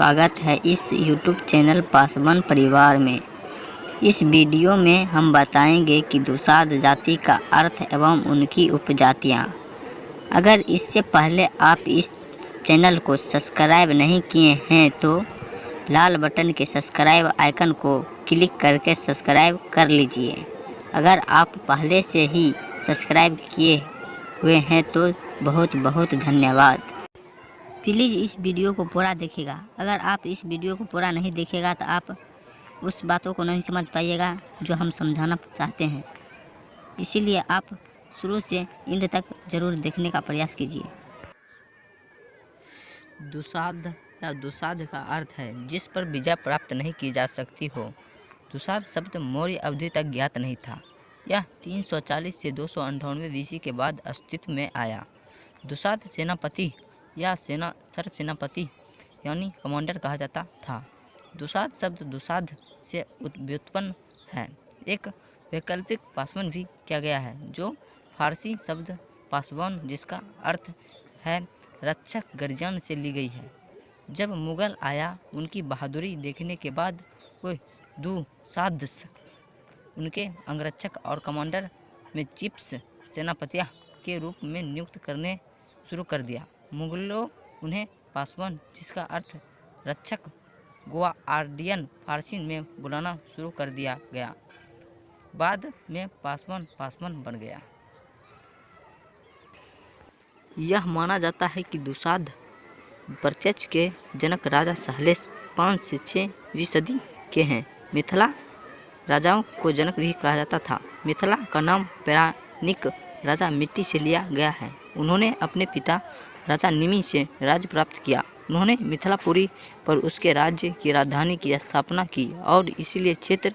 स्वागत है इस YouTube चैनल पासवान परिवार में। इस वीडियो में हम बताएंगे कि दुसाध जाति का अर्थ एवं उनकी उपजातियाँ। अगर इससे पहले आप इस चैनल को सब्सक्राइब नहीं किए हैं तो लाल बटन के सब्सक्राइब आइकन को क्लिक करके सब्सक्राइब कर लीजिए। अगर आप पहले से ही सब्सक्राइब किए हुए हैं तो बहुत बहुत धन्यवाद। प्लीज़ इस वीडियो को पूरा देखिएगा। अगर आप इस वीडियो को पूरा नहीं देखेगा तो आप उस बातों को नहीं समझ पाइएगा जो हम समझाना चाहते हैं। इसीलिए आप शुरू से एंड तक ज़रूर देखने का प्रयास कीजिए। दुसाध या दुसाध का अर्थ है जिस पर विजय प्राप्त नहीं की जा सकती हो। दुसाध शब्द मौर्य अवधि तक ज्ञात नहीं था। यह 340 से 298 BC के बाद अस्तित्व में आया। दुसाध सेनापति या सरसेनापति यानी कमांडर कहा जाता था। दुसाध शब्द दुसाध से व्युत्पन्न है। एक वैकल्पिक पासवान भी किया गया है जो फारसी शब्द पासवान जिसका अर्थ है रक्षक गर्जियन से ली गई है। जब मुगल आया उनकी बहादुरी देखने के बाद वो दुसाध उनके अंगरक्षक और कमांडर में चीफ्स सेनापतिया के रूप में नियुक्त करने शुरू कर दिया। मुगलों उन्हें पासवान जिसका अर्थ रक्षक गार्डियन फारसी में बुलाना शुरू कर दिया गया। बाद में पासवान बन गया। यह माना जाता है कि दुसाध प्रत्यक्ष के जनक राजा सहलेश 5 से 6वीं सदी के हैं। मिथिला राजाओं को जनक भी कहा जाता था। मिथिला का नाम पौराणिक राजा मिट्टी से लिया गया है। उन्होंने अपने पिता राजा निमि से राज्य प्राप्त किया। उन्होंने मिथिलापुरी पर उसके राज्य की राजधानी की स्थापना की और इसीलिए क्षेत्र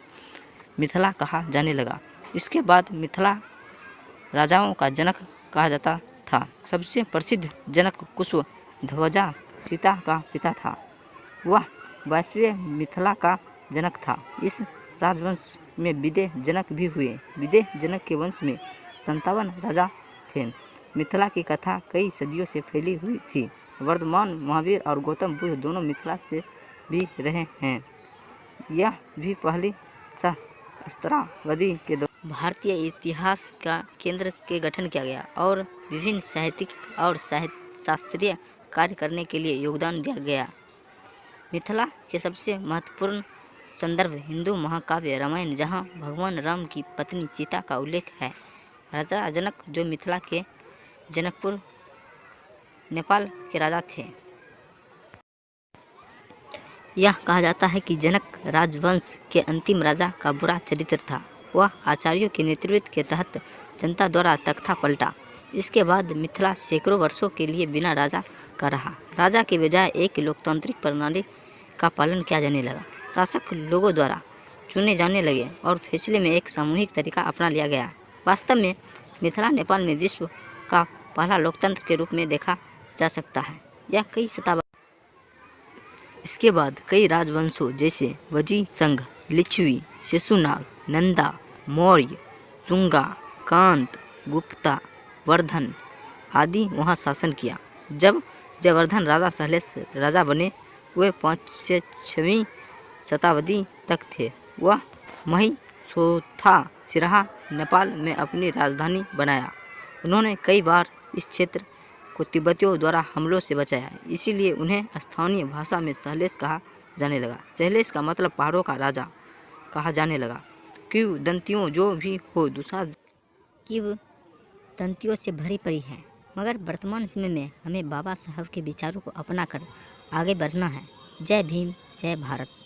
मिथिला कहा जाने लगा। इसके बाद मिथिला राजाओं का जनक कहा जाता था। सबसे प्रसिद्ध जनक कुशध्वजा सीता का पिता था। वह वैश्वीय मिथिला का जनक था। इस राजवंश में विदेह जनक भी हुए। विदेह जनक के वंश में 57 राजा थे। मिथिला की कथा कई सदियों से फैली हुई थी। वर्तमान महावीर और गौतम बुद्ध दोनों मिथिला से भी रहे हैं। यह भी पहली सहस्त्राब्दी के दौरान भारतीय इतिहास का केंद्र के गठन किया गया और विभिन्न साहित्यिक और शास्त्रीय कार्य करने के लिए योगदान दिया गया। मिथिला के सबसे महत्वपूर्ण संदर्भ हिंदू महाकाव्य रामायण, जहाँ भगवान राम की पत्नी सीता का उल्लेख है। राजा जनक जो मिथिला के जनकपुर नेपाल के राजा थे। यह कहा जाता है कि जनक राजवंश के अंतिम राजा का बुरा चरित्र था। वह आचार्यों के नेतृत्व के तहत जनता द्वारा तख्ता पलटा। इसके बाद मिथिला सैकड़ों वर्षों के लिए बिना राजा का रहा। राजा के बजाय एक लोकतांत्रिक प्रणाली का पालन किया जाने लगा। शासक लोगों द्वारा चुने जाने लगे और फैसले में एक सामूहिक तरीका अपना लिया गया। वास्तव में मिथिला नेपाल में विश्व का पहला लोकतंत्र के रूप में देखा जा सकता है। यह कई शताब्दी इसके बाद कई राजवंशों जैसे वजी संघ, लिच्छवी, शेषुनाग, नंदा, मौर्य, शुंगा, कांत, गुप्ता, वर्धन आदि वहां शासन किया। जब जयवर्धन राजा सहलेश राजा बने वे 5 से 6वीं शताब्दी तक थे। वह महिसोथा सिराहा नेपाल में अपनी राजधानी बनाया। उन्होंने कई बार इस क्षेत्र को तिब्बतियों द्वारा हमलों से बचाया। इसीलिए उन्हें स्थानीय भाषा में सहलेश कहा जाने लगा। सहलेश का मतलब पहाड़ों का राजा कहा जाने लगा। किंवदंतियों जो भी हो दुसाध किंवदंतियों से भरी पड़ी है, मगर वर्तमान समय में हमें बाबा साहब के विचारों को अपनाकर आगे बढ़ना है। जय भीम, जय भारत।